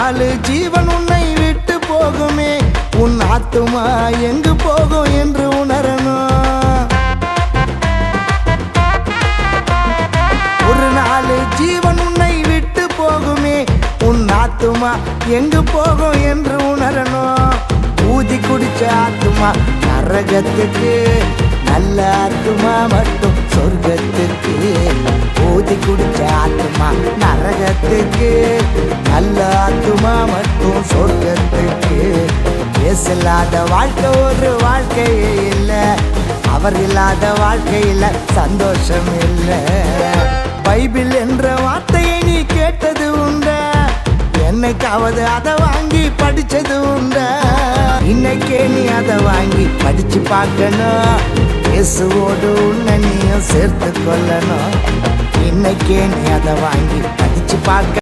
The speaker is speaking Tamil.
நாள் ஜீவன் உன்னை விட்டு போகுமே, உன் ஆத்துமா எங்கு போகும் என்று உணரணும். ஒரு நாள் ஜீவன் உன்னை விட்டு போகுமே, உன் ஆத்துமா எங்கு போகும் என்று உணரணும். ஊதி குடிச்ச ஆத்துமா நரகத்துக்கு, நல்ல ஆத்துமா மட்டும் சொர்க்கத்துக்கு. ஊதி குடிச்ச ஆத்துமா நரகத்துக்கு, நல்ல ஆத்துமா மட்டும் சொர்க்கத்துக்கு. இயேசுவில்லாத வாழ்க்கை ஒரு வாழ்க்கையே இல்லை, அவர் இல்லாத வாழ்க்கையில் சந்தோஷம் இல்லை. பைபிள் என்ற வார்த்தையை நீ கேட்டது உண்டா? என்னைக்காவது அதை வாங்கி படிச்சது உண்டா? இன்னைக்கே நீ அதை வாங்கி படிச்சு பார்க்கணும். இயேசுவோடு உன்னை நீயும் சேர்த்து கொள்ளணும். இன்னைக்கே நீ அதை வாங்கி படிச்சு பார்க்க